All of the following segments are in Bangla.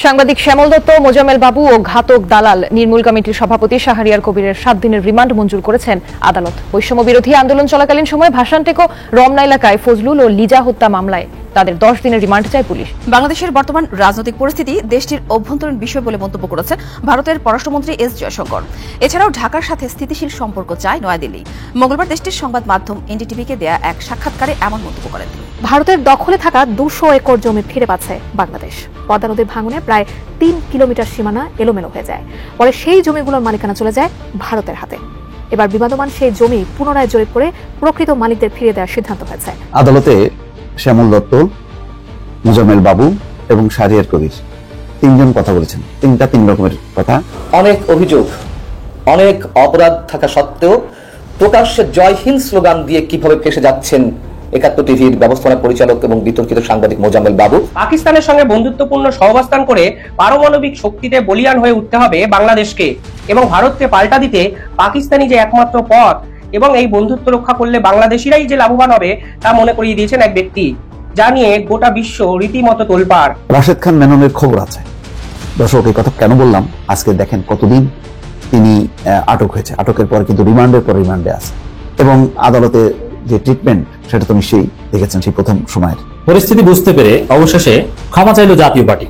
সাংবাদিক শ্যামল দত্ত, মোজাম্মেল বাবু ও ঘাতক দালাল নির্মূল কমিটির সভাপতি শাহরিয়ার কবিরের 7 দিনের রিমান্ড মঞ্জুর করেছেন আদালত। বৈষম্য বিরোধী আন্দোলন চলাকালীন সময়ে ভাসানটেকো রমনা এলাকায় ফজলুল ও লিজা হত্যা মামলায় তাদের 10 দিনের রিমান্ড চায় পুলিশ। বাংলাদেশের বর্তমান রাজনৈতিক পরিস্থিতি দেশটির অভ্যন্তরীণ বিষয় বলে মন্তব্য করেছেন ভারতের পররাষ্ট্রমন্ত্রী এস জয়শঙ্কর। এছাড়াও ঢাকার সাথে স্থিতিশীল সম্পর্ক চায় নয়াদিল্লি। মঙ্গলবার দেশটির সংবাদ মাধ্যম এনডিটিভিকে দেয়া এক সাক্ষাৎকারে এমন মন্তব্য করেন তিনি। ভারতের দখলে থাকা 200 একর জমি ফিরে পাচ্ছে বাংলাদেশ। পদ্মা নদীর ভাঙনে প্রায় 3 কিলোমিটার সীমানা এলোমেলো হয়ে যায়। পরে সেই জমিগুলোর মালিকানা চলে যায় ভারতের হাতে। এবার বিবাদমান সেই জমি পুনরায় জরিপ করে প্রকৃত মালিকদের ফিরিয়ে দেওয়ার সিদ্ধান্ত হয়েছে। আদালতে শ্যামল দত্ত, মোজাম্মেল বাবু এবং শাহরিয়ার কবির 3 জন কথা বলেছেন। 3 রকমের কথা। অনেক অভিযোগ, অনেক অপরাধ থাকা সত্ত্বেও প্রকাশ্যে জয় হিন্দ স্লোগান দিয়ে কিভাবে ফেসে যাচ্ছেন 71 টিভির ব্যবস্থাপনা পরিচালক এবং বিতর্কিত সাংবাদিক মোজাম্মেল বাবু। পাকিস্তানের সঙ্গে বন্ধুত্বপূর্ণ সহাবস্থান করে পারমাণবিক শক্তিতে বলিয়ান হয়ে উঠতে হবে বাংলাদেশকে এবং ভারতকে পাল্টা দিতে পাকিস্তানি যে একমাত্র পথ এবং এই বন্ধুত্ব রক্ষা করলে বাংলাদেশিরাই যে লাভবান হবে তা মনে করিয়ে দিয়েছেন এক ব্যক্তি, যা নিয়ে গোটা বিশ্ব রীতিমতো তোলপাড়। রাশেদ খান মেননের খবর আছে। দর্শক, এই কথা কেন বললাম? আজকে দেখেন কতদিন তিনি আটক হয়েছে। আটকের পর কিন্তু রিমান্ডের পর রিমান্ডে আছে এবং আদালতে যে ট্রিটমেন্ট সেটা তো নিশ্চয়ই দেখেছেন সেই প্রথম সময়ের। পরিস্থিতি বুঝতে পেরে অবশেষে ক্ষমা চাইল জাতীয় পার্টি।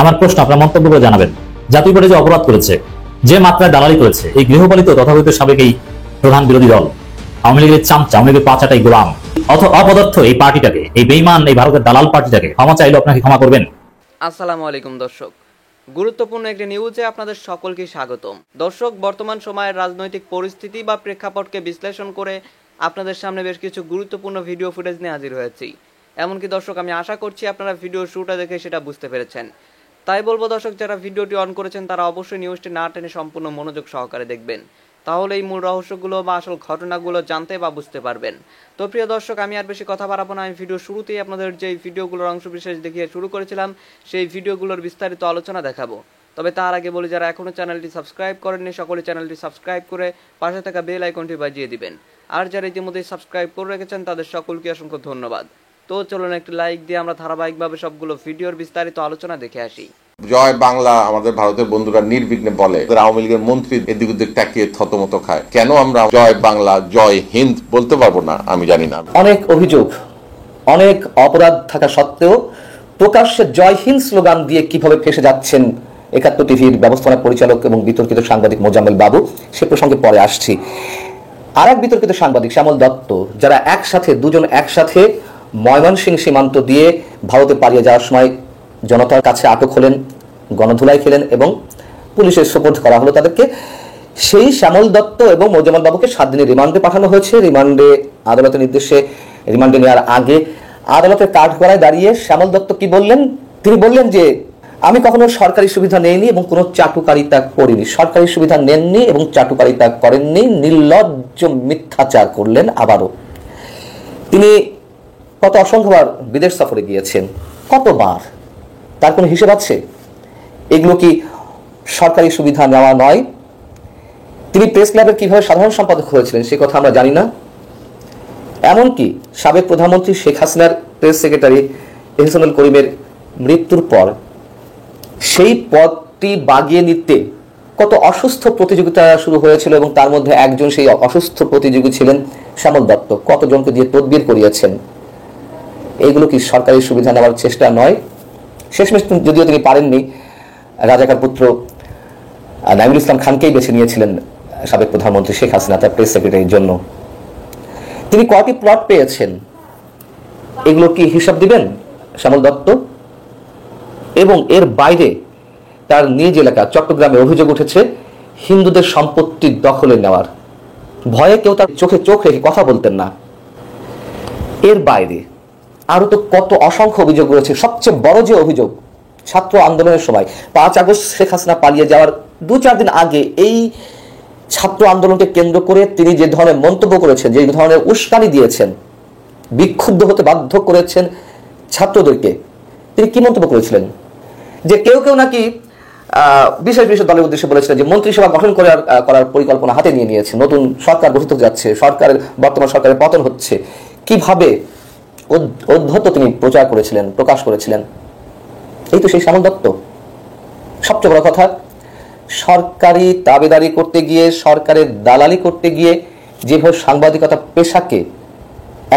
আমার প্রশ্ন, আপনার মন্তব্য করে জানাবেন। জাতীয় পার্টি যে অপরাধ করেছে, যে মাত্রায় দালালি করেছে, এই গৃহপালিত তথাকথিত সাবেক এই প্রধান বিরোধী দল আওয়ামী লীগের চামচা, আওয়ামী লীগের পাঁচাটাই গোলাম অপদার্থ এই পার্টিটাকে, এই বেঈমান এই ভারতের দালাল পার্টিটাকে ক্ষমা চাইলে আপনাকে ক্ষমা করবেন? আসসালামু আলাইকুম দর্শক, গুরুত্বপূর্ণ একটি নিউজে আপনাদের সকলকে স্বাগতম। দর্শক, বর্তমান সময়ের রাজনৈতিক পরিস্থিতি বা প্রেক্ষাপটকে বিশ্লেষণ করে আপনাদের সামনে বেশ কিছু গুরুত্বপূর্ণ ভিডিও ফুটেজ নিয়ে হাজির হয়েছি। এমনকি দর্শক, আমি আশা করছি আপনারা ভিডিও শুরুটা দেখে সেটা বুঝতে পেরেছেন। তাই বলবো দর্শক, যারা ভিডিওটি অন করেছেন তারা অবশ্যই নিউজটি না টেনে সম্পূর্ণ মনোযোগ সহকারে দেখবেন, তাহলে এই মূল রহস্যগুলো বা আসল ঘটনাগুলো জানতে বা বুঝতে পারবেন। তো প্রিয় দর্শক, আমি আর বেশি কথা বাড়াবো না। আমি ভিডিও শুরুতেই আপনাদের যে ভিডিওগুলোর অংশ বিশেষ দেখিয়ে শুরু করেছিলাম সেই ভিডিওগুলোর বিস্তারিত আলোচনা দেখাবো। তবে তার আগে বলি, যারা এখনো চ্যানেলটি সাবস্ক্রাইব করেননি সকলে চ্যানেলটি সাবস্ক্রাইব করে পাশে থাকা বেল আইকনটি বাজিয়ে দিবেন। আর যারা ইতিমধ্যে সাবস্ক্রাইব করে রেখেছেন তাদের সকলকে অসংখ্য ধন্যবাদ। তো চলুন একটি লাইক দিয়ে আমরা ধারাবাহিকভাবে সবগুলো ভিডিওর বিস্তারিত আলোচনা দেখে আসি। জয় বাংলা আমাদের ভারতের বন্ধুরা নির্বিঘ্নে বলে, আওয়ামী লীগের মন্ত্রী এদিক ওদিক তাকিয়ে থতমত খায়। কেন আমরা জয় বাংলা জয় হিন্দ বলতে পারবো না আমি জানি না। অনেক অভিযোগ, অনেক অপরাধ থাকা সত্ত্বেও প্রকাশ্যে জয় হিন্দ স্লোগান দিয়ে কিভাবে ফেসে যাচ্ছেন 71 টিভির ব্যবস্থাপনা পরিচালক এবং বিতর্কিত সাংবাদিক মোজাম্মেল বাবু, সে প্রসঙ্গে পরে আসছি। আর এক বিতর্কিত সাংবাদিক শ্যামল দত্ত, যারা দুজন একসাথে ময়মনসিংহ সীমান্ত দিয়ে ভারতে পালিয়ে যাওয়ার সময় জনতার কাছে আটক হলেন, গণধুলাই খেলেন এবং পুলিশের সোপর্দ করা হলো তাদেরকে। সেই শ্যামল দত্ত এবং মোজাম্মেল বাবুকে 7 দিনের রিমান্ডে পাঠানো হয়েছে। রিমান্ডে আদালতের নির্দেশে রিমান্ডে নেওয়ার আগে আদালতের কাঠগড়ায় দাঁড়িয়ে শ্যামল দত্ত কি বললেন? তিনি বললেন যে আমি কখনো সরকারি সুবিধা নেইনি এবং কোনো চাটুকারিতা করিনি। সরকারি সুবিধা নেননি এবং চাটুকারিতা করেননি, নির্লজ্জ মিথ্যাচার করলেন। আবারও তিনি কত অসংখ্যবার বিদেশ সফরে গিয়েছেন, কতবার, তার কোনো হিসেব আছে? এগুলো কি সরকারি সুবিধা নেওয়া নয়? তিনি প্রেস ক্লাবের কিভাবে সাধারণ সম্পাদক হয়েছিলেন সে কথা আমরা জানি না। এমনকি সাবেক প্রধানমন্ত্রী শেখ হাসিনার প্রেস সেক্রেটারি এহসানুল করিমের মৃত্যুর পর সেই পদটি বাগিয়ে নিতে কত অসুস্থ প্রতিযোগিতা শুরু হয়েছিল এবং তার মধ্যে একজন সেই অসুস্থ প্রতিযোগী ছিলেন শ্যামল দত্ত। কতজনকে দিয়ে তদবির করিয়েছেন। এইগুলো কি সরকারি সুবিধা নেওয়ার চেষ্টা নয়? শেষমেশ যদিও তিনি পারেননি, রাজাকার পুত্র নাইমুল ইসলাম খানকেই বেছে নিয়েছিলেন সাবেক প্রধানমন্ত্রী শেখ হাসিনা তার প্রেস সেক্রেটারির জন্য। তিনি কয়টি প্লট পেয়েছেন এগুলো কি হিসাব দিবেন শ্যামল দত্ত? এবং এর বাইরে তার নিজ এলাকা চট্টগ্রামে অভিযোগ উঠেছে হিন্দুদের সম্পত্তি দখলে নেওয়ার। ভয়ে কেউ তার চোখে চোখ রেখে কথা বলতেন না। এর বাইরে আরো তো কত অসংখ্য অভিযোগ রয়েছে। সবচেয়ে বড় যে অভিযোগ, ছাত্র আন্দোলনের সময় 5 আগস্ট শেখ হাসিনা পালিয়ে যাওয়ার 2-4 দিন আগে এই ছাত্র আন্দোলনকে কেন্দ্র করে তিনি যে ধরনের মন্তব্য করেছেন, যে ধরনের উস্কানি দিয়েছেন, বিক্ষুব্ধ হতে বাধ্য করেছেন ছাত্রদেরকে। তিনি কি মন্তব্য করেছিলেন? যে কেউ কেউ নাকি বিশেষ বিশেষ দলের উদ্দেশ্যে বলেছিলেন যে মন্ত্রিসভা গঠন করার পরিকল্পনা হাতে নিয়েছে, নতুন সরকার গঠিত যাচ্ছে, বর্তমান সরকারের পতন হচ্ছে। কিভাবে অধ্যত্ত তিনি প্রচার করেছিলেন, প্রকাশ করেছিলেন। এই তো সেই শ্যামল দত্ত। সবচেয়ে বড় কথা, সরকারি দাবিদারি করতে গিয়ে, সরকারের দালালি করতে গিয়ে যেভাবে সাংবাদিকতা পেশাকে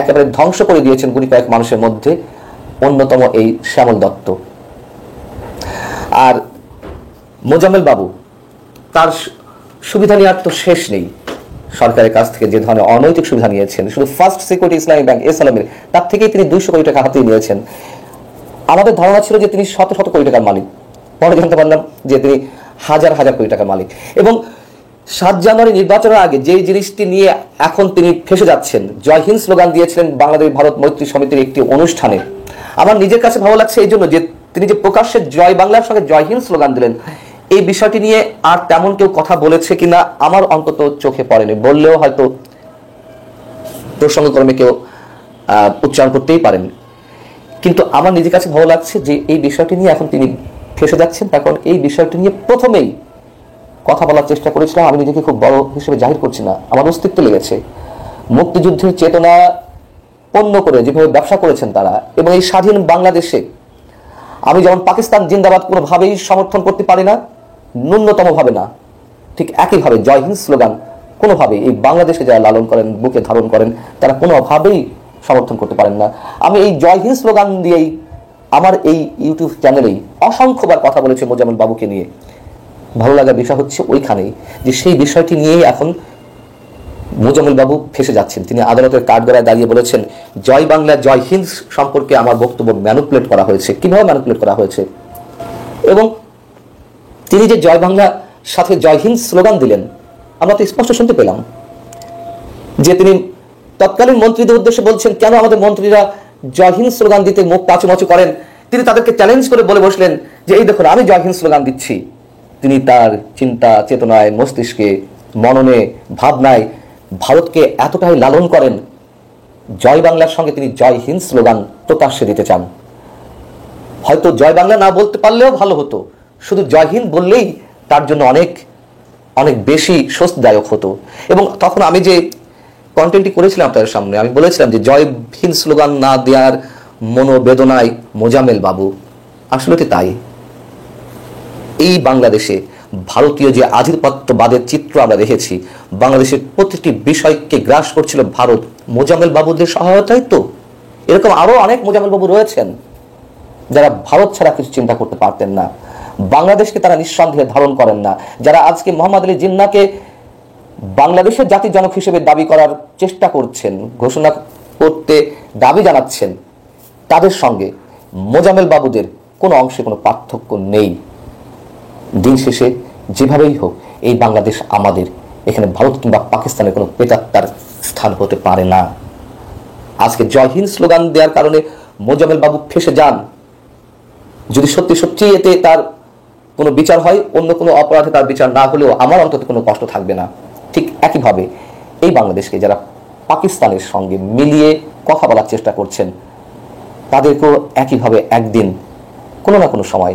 একেবারে ধ্বংস করে দিয়েছেন গুটি কয়েক মানুষের মধ্যে অন্যতম এই শ্যামল দত্ত। আর মোজাম্মেল বাবু, তার সুবিধা নেওয়ার তো শেষ নেই। সরকারের কাছ থেকে যে ধরনের অনৈতিক সুবিধা নিয়েছেন, শুধু ফার্স্ট সিকিউরিটি ইসলামিক ব্যাংক এসএলএমের, তার থেকেই তিনি 200 কোটি টাকা হাতিয়ে নিয়েছেন। আমাদের ধারণা ছিল যে তিনি শত শত কোটি টাকার মালিক, পরে জানতে পারলাম যে তিনি হাজার হাজার কোটি টাকার মালিক। এবং 7 জানুয়ারি নির্বাচনের আগে যে জিনিসটি নিয়ে এখন তিনি ফেসে যাচ্ছেন, জয় হিন্দ স্লোগান দিয়েছিলেন বাংলাদেশ ভারত মৈত্রী সমিতির একটি অনুষ্ঠানে। আমার নিজের কাছে ভালো লাগছে এই জন্য যে তিনি যে প্রকাশ্যে জয় বাংলার সঙ্গে জয় হিন্দ স্লোগান দিলেন, এই বিষয়টি নিয়ে আর তেমন কেউ কথা বলেছে কিনা আমার অন্তত চোখে পড়েনি। বললেও হয়তো প্রসঙ্গক্রমে কেউ উচ্চারণ করতেই পারেন। কিন্তু আমার নিজের কাছে ভালো লাগছে যে এই বিষয়টি নিয়ে এখন তিনি ফেসে যাচ্ছেন। কারণ এই বিষয়টি নিয়ে প্রথমেই কথা বলার চেষ্টা করেছিলাম। আমি নিজেকে খুব বড় হিসেবে জাহির করছি না, আমার অস্তিত্ব লেগেছে। মুক্তিযুদ্ধের চেতনা পণ্য করে যেভাবে ব্যবসা করেছেন তারা, এবং এই স্বাধীন বাংলাদেশে আমি যেমন পাকিস্তান জিন্দাবাদ কোনোভাবেই সমর্থন করতে পারি না, ন্যূনতম ভাবে না, ঠিক একইভাবে জয় হিন্দ স্লোগান কোনোভাবেই এই বাংলাদেশে যারা লালন করেন, বুকে ধারণ করেন, তারা কোনোভাবেই সমর্থন করতে পারেন না। আমি এই জয় হিন্দ স্লোগান দিয়েই আমার এই ইউটিউব চ্যানেলেই অসংখ্যবার কথা বলেছি মোজাম্মেল বাবুকে নিয়ে। ভালো লাগার বিষয় হচ্ছে ওইখানেই যে সেই বিষয়টি নিয়েই এখন মোজাম্মেল বাবু ফেসে যাচ্ছেন। তিনি আদালতের কাঠগড়ায় দাঁড়িয়ে বলেছেন, জয় বাংলা জয় হিন্দ সম্পর্কে আমার বক্তব্য ম্যানিপুলেট করা হয়েছে। কিভাবে ম্যানিপুলেট করা হয়েছে? এবং তিনি যে জয় বাংলা সাথে জয় হিন্দ স্লোগান দিলেন, আমরা তো স্পষ্ট শুনতে পেলাম যে তিনি তৎকালীন মন্ত্রীদের উদ্দেশ্যে বলছেন, কেন আমাদের মন্ত্রীরা জয় হিন্দ স্লোগান দিতে মুখ পাচুমাচু করেন? তিনি তাদেরকে চ্যালেঞ্জ করে বলে বসলেন যে এই দেখুন, আমি জয় হিন্দ স্লোগান দিচ্ছি। তিনি তার চিন্তা চেতনায়, মস্তিষ্কে, মননে, ভাবনায় ভারতকে এতটাই লালন করেন, জয় বাংলার সঙ্গে তিনি জয় হিন্দ স্লোগান প্রকাশ্যে দিতে চান। হয়তো জয় বাংলা না বলতে পারলেও ভালো হতো, শুধু জয় হিন্দ বললেই তার জন্য অনেক অনেক বেশি স্বস্তিদায়ক হতো। এবং তখন আমি যে কন্টেন্টটি করেছিলাম আপনাদের সামনে, আমি বলেছিলাম যে জয় হিন্দ স্লোগান না দেওয়ার মনোবেদনায় মোজাম্মেল বাবু। আসলে তাই, এই বাংলাদেশে ভারতীয় যে আধিপত্যবাদের চিত্র আমরা দেখেছি, বাংলাদেশের প্রতিটি বিষয়কে গ্রাস করছিল ভারত মোজাম্মেল বাবুদের সহায়তায়। তো এরকম আরো অনেক মোজাম্মেল বাবু রয়েছেন যারা ভারত ছাড়া কিছু চিন্তা করতে পারতেন না, বাংলাদেশকে তারা নিঃসন্দেহে ধারণ করেন না, যারা আজকে মোহাম্মদ আলী জিন্নাহকে বাংলাদেশের জাতির জনক হিসেবে দাবি করার চেষ্টা করছেন, ঘোষণা করতে দাবি জানাচ্ছেন, তাদের সঙ্গে মোজাম্মেল বাবুদের কোনো অংশে কোনো পার্থক্য নেই। দিন শেষে যেভাবেই হোক এই বাংলাদেশ আমাদের, এখানে ভারত কিংবা পাকিস্তানের কোনো প্রেতাত্মার স্থান হতে পারে না। আজকে জয় হিন্দ স্লোগান দেওয়ার কারণে মোজাম্মেল বাবু ফেসে যান, যদি সত্যি সত্যি এতে তার কোনো বিচার হয়, অন্য কোনো অপরাধে তার বিচার না হলেও আমার অন্তত কোনো কষ্ট থাকবে না। ঠিক একইভাবে এই বাংলাদেশকে যারা পাকিস্তানের সঙ্গে মিলিয়ে কথা বলার চেষ্টা করছেন, তাদেরকেও একইভাবে একদিন কোনো না কোনো সময়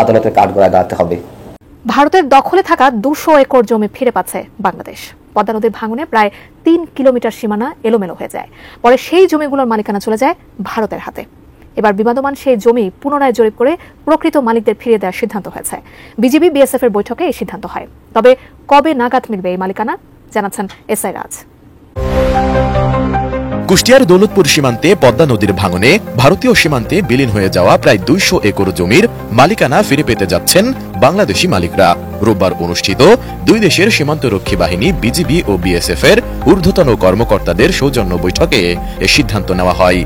আদালতের কাঠগড়ায় দাঁড়াতে হবে। ভারতের দখলে থাকা 200 একর জমি ফিরে পাচ্ছে বাংলাদেশ। পদ্মা নদীর ভাঙনে প্রায় 3 কিলোমিটার সীমানা এলোমেলো হয়ে যায়। পরে সেই জমিগুলোর মালিকানা চলে যায় ভারতের হাতে। এবার বিবাদমান সেই জমি পুনরায় জরিপ করে প্রকৃত মালিকদের ফিরিয়ে দেওয়ার সিদ্ধান্ত হয়েছে। বিজিবি বিএসএফ এর বৈঠকে এই সিদ্ধান্ত হয়। তবে কবে নাগাদ মিলবে এই মালিকানা, জানাচ্ছেন এসআই রাজ। কুষ্টিয়ার দৌলতপুর সীমান্তে পদ্মা নদীর ভাঙনে ভারতীয় সীমান্তে বিলীন হয়ে যাওয়া প্রায় 200 একর জমির মালিকানা ফিরে পেতে যাচ্ছেন বাংলাদেশি মালিকরা। রোববার অনুষ্ঠিত দুই দেশের সীমান্তরক্ষী বাহিনী বিজিবি ও বিএসএফ এর ঊর্ধ্বতন কর্মকর্তাদের সৌজন্য বৈঠকে এ সিদ্ধান্ত নেওয়া হয়।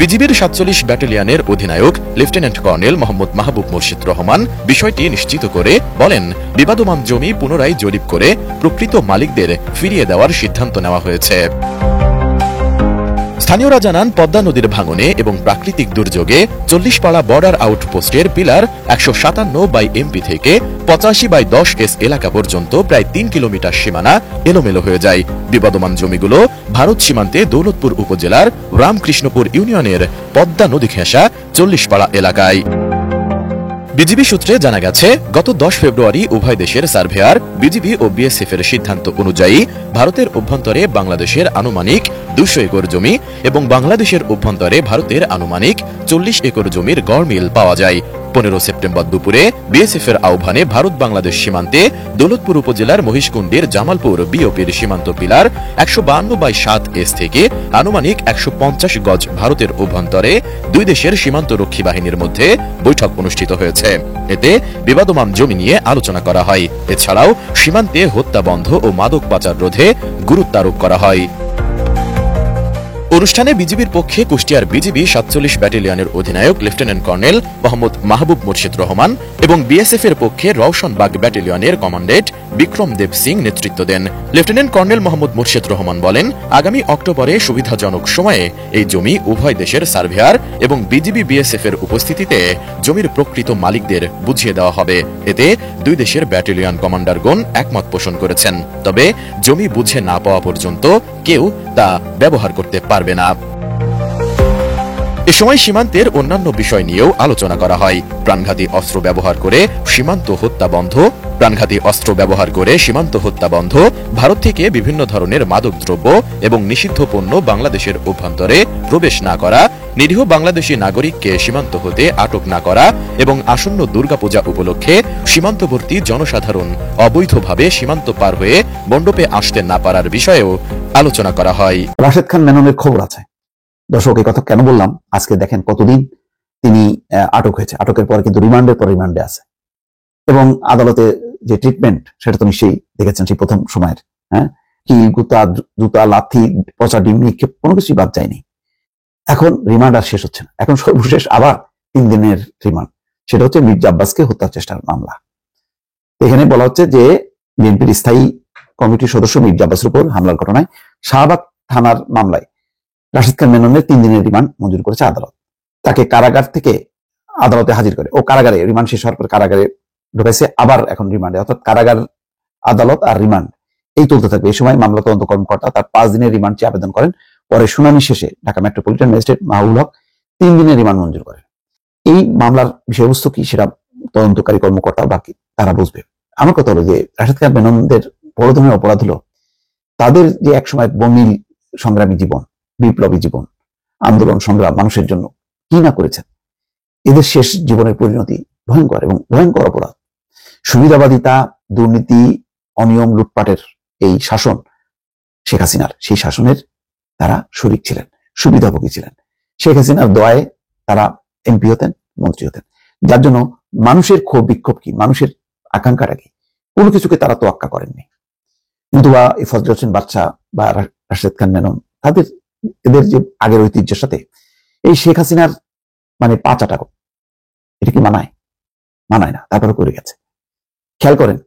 বিজিবির 47 ব্যাটালিয়নের অধিনায়ক লেফটেন্যান্ট কর্নেল মোহাম্মদ মাহবুব মুর্শিদ রহমান বিষয়টি নিশ্চিত করে বলেন, বিবাদমান জমি পুনরায় জরিপ করে প্রকৃত মালিকদের ফিরিয়ে দেওয়ার সিদ্ধান্ত নেওয়া হয়েছে। স্থানীয়রা জানান, পদ্মা নদীর ভাঙনে এবং প্রাকৃতিক দুর্যোগে 40 পাড়া বর্ডার আউটপোস্টের পিলার 157/MP থেকে 85/10S এলাকা পর্যন্ত প্রায় 3 কিলোমিটার সীমানা এলোমেলো হয়ে যায়। বিবাদমান জমিগুলো ভারত সীমান্তে দৌলতপুর উপজেলার রামকৃষ্ণপুর ইউনিয়নের পদ্মা নদী ঘেঁষা 40 পাড়া এলাকায়। বিজিবি সূত্রে জানা গেছে, গত 10 ফেব্রুয়ারি উভয় দেশের সার্ভেয়ার বিজিবি ও বিএসএফ এর সিদ্ধান্ত অনুযায়ী ভারতের অভ্যন্তরে বাংলাদেশের আনুমানিক 200 একর জমি এবং বাংলাদেশের অভ্যন্তরে ভারতের আনুমানিক 40 একর জমির গড়মিল পাওয়া যায়। 15 সেপ্টেম্বর দুপুরে বিএসএফ এর আহ্বানে ভারত বাংলাদেশ সীমান্তে দৌলতপুর উপজেলার মহিষকুণ্ডের জামালপুর বিওপির সীমান্ত পিলার 152/7 থেকে আনুমানিক 150 গজ ভারতের অভ্যন্তরে দুই দেশের সীমান্তরক্ষী বাহিনীর মধ্যে বৈঠক অনুষ্ঠিত হয়েছে। এতে বিবাদমান জমি নিয়ে আলোচনা করা হয়। এছাড়াও সীমান্তে হত্যা বন্ধ ও মাদক পাচার রোধে গুরুত্ব আরোপ করা হয়। অনুষ্ঠানে বিজিবির পক্ষে কুষ্টিয়ার বিজিবি 47 ব্যাটালিয়নের অধিনায়ক লেফটেন্যান্ট কর্নেল মোহাম্মদ মাহবুব মুর্শিদ রহমান এবং বিএসএফ এর পক্ষে রওশনবাগ ব্যাটালিয়নের কমান্ডেন্ট বিক্রম দেব সিং নেতৃত্ব দেন। লেফটেন্যান্ট কর্নেল মোহাম্মদ মুর্শিদ রহমান বলেন, আগামী অক্টোবরে সুবিধাজনক সময়ে এই জমি উভয় দেশের সার্ভেয়ার এবং বিজিবি বিএসএফ এর উপস্থিতিতে জমির প্রকৃত মালিকদের বুঝিয়ে দেওয়া হবে। এতে দুই দেশের ব্যাটালিয়ন কমান্ডারগণ একমত পোষণ করেছেন। তবে জমি বুঝে না পাওয়া পর্যন্ত কেউ তা ব্যবহার করতে পারবে না। এ সময় সীমান্তের অন্যান্য বিষয় নিয়েও আলোচনা করা হয়। প্রাণঘাতী অস্ত্র ব্যবহার করে সীমান্ত হত্যা বন্ধ, ভারত থেকে বিভিন্ন ধরনের মাদকদ্রব্য এবং নিষিদ্ধ পণ্য বাংলাদেশের অভ্যন্তরে প্রবেশ না করা, নিরীহ বাংলাদেশী নাগরিককে সীমান্ত হতে আটক না করা এবং আসন্ন দুর্গাপূজা উপলক্ষে সীমান্তবর্তী জনসাধারণ অবৈধভাবে সীমান্ত পার হয়ে মণ্ডপে আসতে না পারার বিষয়েও আলোচনা করা হয়। রাশেদ খান মেননের খবর আছে। দর্শক, এই কথা কেন বললাম, আজকে দেখেন কতদিন তিনি আটক হয়েছে। আটকের পর কিন্তু রিমান্ডের পর রিমান্ডে আছে এবং আদালতে যে ট্রিটমেন্ট সেটা তো নিশ্চয়ই দেখেছেন সেই প্রথম সময়ের। কিল, জুতা, লাথি, পচা ডিম নিক্ষেপ কোনো কিছুই বাদ যায়নি। এখন রিমান্ড আর শেষ হচ্ছে না। এখন সর্বশেষ আবার 3 দিনের রিমান্ড, সেটা হচ্ছে মির্জা আব্বাসকে হত্যা চেষ্টার মামলা। এখানে বলা হচ্ছে যে বিএনপির স্থায়ী কমিটির সদস্য মির্জা আব্বাসের উপর হামলার ঘটনায় শাহবাগ থানার মামলায় রাশেদ খান মেননের 3 দিনের রিমান্ড মঞ্জুর করেছে আদালত। তাকে কারাগার থেকে আদালতে হাজির করে, ও কারাগারে রিমান্ড শেষ হওয়ার পর কারাগারে ঢুকাইছে, আবার এখন রিমান্ডে, অর্থাৎ কারাগার, আদালত আর রিমান্ড এই চলতে থাকবে। এই সময় মামলা তদন্ত কর্মকর্তা তার 5 দিনের রিমান্ড চেয়ে আবেদন করেন। পরে শুনানি শেষে ঢাকা মেট্রোপলিটন ম্যাজিস্ট্রেট মাহবুবুল হক 3 দিনের রিমান্ড মঞ্জুর করেন। এই মামলার বিষয়বস্তু কি সেটা তদন্তকারী কর্মকর্তা বাকি তারা বুঝবে। আমার কথা হলো যে রাশেদ খান মেননদের বড় ধরনের অপরাধ হলো তাদের যে একসময় বর্ণিল সংগ্রামী জীবন, বিপ্লবী জীবন, আন্দোলন সংগ্রাম, মানুষের জন্য কি না করেছেন, এদের শেষ জীবনের পরিণতি ভয়ঙ্কর এবং ভয়ঙ্কর অপরাধ। সুবিধাবাদিতা, দুর্নীতি, অনিয়ম, লুটপাটের এই শাসন শেখ হাসিনার, সেই শাসনের তারা শরিক ছিলেন, সুবিধাভোগী ছিলেন। শেখ হাসিনার দয়ায় তারা এমপি হতেন, মন্ত্রী হতেন, যার জন্য মানুষের ক্ষোভ বিক্ষোভ কি, মানুষের আকাঙ্ক্ষাটা কি, কোনো কিছুকে তারা তোয়াক্কা করেননি। কিন্তু বা ফজল হোসেন বাদশা বা রাশেদ খান মেনন এদের যে আগের ঐতিহ্যের সাথে এই শেখ হাসিনার মানে পা চাটা, এটা কি মানায়? মানায় না, তারপরে করে গেছে। খেয়াল করেন,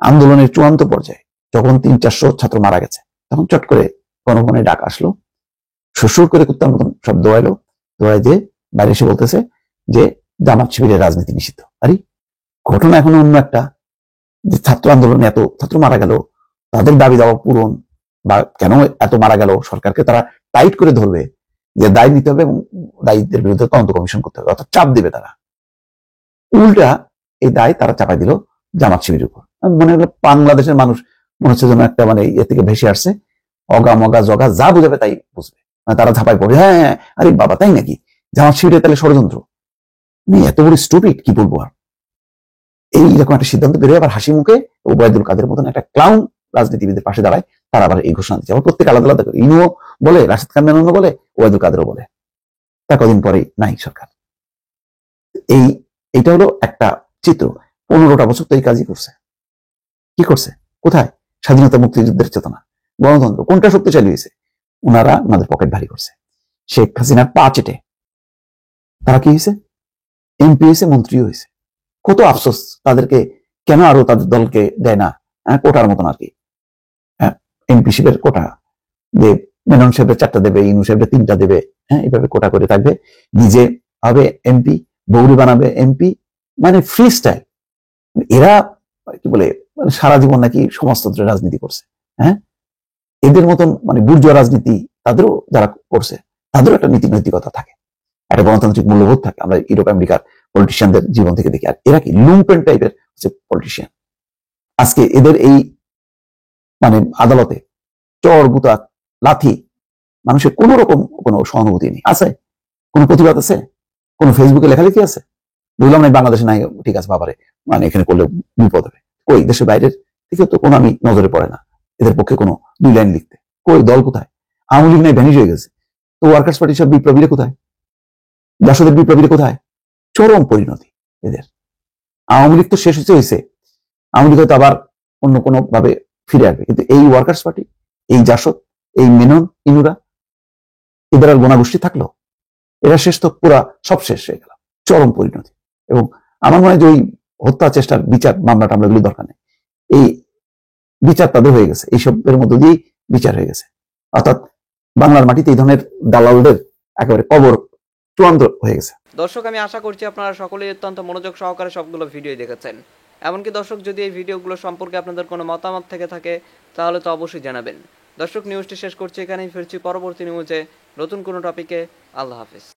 আন্দোলনের চূড়ান্ত পর্যায়ে যখন 300-400 ছাত্র মারা গেছে, তখন চট করে গণভবনে ডাক আসলো, শ্বশুর করে কুত্তার মতন সব দোয়াইলো, দোয়াই যে বাইরে এসে বলতেছে যে জামাত শিবিরের রাজনীতি নিষিদ্ধ। আরে ঘটনা এখনো অন্য একটা, যে ছাত্র আন্দোলনে এত ছাত্র মারা গেল, তাদের দাবি দাওয়া পূরণ বা কেন এত মারা গেল, সরকারকে তারা টাইট করে ধরবে, যে দায় নিতে হবে এবং দায়ীদের বিরুদ্ধে তদন্ত কমিশন করতে হবে, অর্থাৎ চাপ দেবে তারা। উল্টা এই দায় তারা চাপাই দিল জামাত শিবিরের উপর। মনে হলো বাংলাদেশের মানুষ মনে হচ্ছে যেন একটা মানে এ থেকে ভেসে আসছে, অগা মগা জগা যা বুঝাবে তাই বুঝবে, মানে তারা ঝাঁপাই পড়ে, হ্যাঁ আরে বাবা তাই নাকি, জামাত শিবিরের তাহলে ষড়যন্ত্র, এত বড় স্টুপিড, কি বলবো আর। এইরকম একটা সিদ্ধান্ত বেরোয়, আবার হাসি মুখে ওবায়দুল কাদের মতন একটা ক্লাউন রাজনীতিবিদের পাশে দাঁড়ায়, তারা আবার এই ঘোষণা দিচ্ছে। আবার প্রত্যেক আলাদা আলাদা করে, ইনুও বলে, রাশেদ খান মেননও বলে, ওবায়দুল কাদেরও বলে। তা কদিন পরেই নাই সরকার। এইটা হলো একটা চিত্র। 15টা বছর তো এই কাজই করছে। কি করছে? কোথায়? স্বাধীনতা, মুক্তিযুদ্ধের চেতনা, গণতন্ত্র কোনটা শক্তিশালী হয়েছে? ওনারা ওনাদের পকেট ভারী করছে। শেখ হাসিনার পা চেটে তারা কি হয়েছে? এমপি হয়েছে, মন্ত্রী হয়েছে। কত আফসোস তাদেরকে, কেন আরো তাদের দলকে দেয় না কোটার মতন আর কি, এমপি শিবের কোটা দেব, মেনন সাহেবের 4টা দেবে, ইনু সাহেবের 3টা দেবে, এইভাবে কোটা করে থাকবে, নিজে হবে এমপি, বৌরি বানাবে এমপি, মানে ফ্রি স্টাইল। এরা কি বলে সারা জীবন নাকি সমাজতন্ত্রের রাজনীতি করছে। এদের মতন মানে বুর্জোয়া রাজনীতি তাদেরও যারা করছে, তাদেরও একটা নীতি নৈতিকতা থাকে, একটা গণতান্ত্রিক মূল্যবোধ থাকে। আমরা ইউরোপ আমেরিকার পলিটিশিয়ানদের জীবন থেকে দেখি। আর এরা কি লুম্পেন টাইপের পলিটিশিয়ান। আজকে এদের এই মানে আদালতে চর, গুতা, লাথি, মানুষের কোন রকম কোনো সহানুভূতি নেই। আছে? কোন প্রতিবাদ আছে? কোন ফেসবুকে লেখালেখি আছে? বুঝলাম না বাংলাদেশে নাই, ঠিক আছে বাবারে, মানে এখানে করলে বিপদ হবে। কই দেশের বাইরের দিকে তো কোনো আমি নজরে পড়ে না এদের পক্ষে কোনো 2 লাইন লিখতে। কই দল কোথায়? আওয়ামী লীগ নাই, ভ্যানিশ হয়ে গেছে। তো ওয়ার্কার্স পার্টি সব বিপ্লবীরা কোথায়? জাসদের বিপ্লবীরা কোথায়? চরম পরিণতি এদের। আওয়ামী লীগ তো শেষ হয়েছে, আওয়ামী লীগ হয়তো আবার অন্য কোনো ভাবে ফিরে আসবে, কিন্তু এই ওয়ার্কার্স পার্টি, এই জাসদ, এই মেনন, ইনুরা, এদের আর গোনাগোষ্ঠী থাকলো? এরা শেষ তো পুরা সব শেষ হয়ে গেল, চরম পরিণতি। এবং আমার মনে হয় যে ওই হত্যা চেষ্টার বিচার মামলা টামলাগুলি দরকার নেই, এই বিচার তাদের হয়ে গেছে, এইসবের মধ্য দিয়েই বিচার হয়ে গেছে। অর্থাৎ বাংলার মাটিতে এই ধরনের দালালদের একেবারে কবর চূড়ান্ত হয়ে গেছে। দর্শক, আমি আশা করছি আপনারা সকলেই অত্যন্ত মনোযোগ সহকারে সবগুলো ভিডিও দেখেছেন। এমনকি দর্শক, যদি এই ভিডিওগুলো সম্পর্কে আপনাদের কোনো মতামত থেকে থাকে তাহলে তো অবশ্যই জানাবেন। দর্শক, নিউজটি শেষ করছি এখানেই, ফিরছি পরবর্তী নিউজে নতুন কোনো টপিকে। আল্লাহ হাফিজ।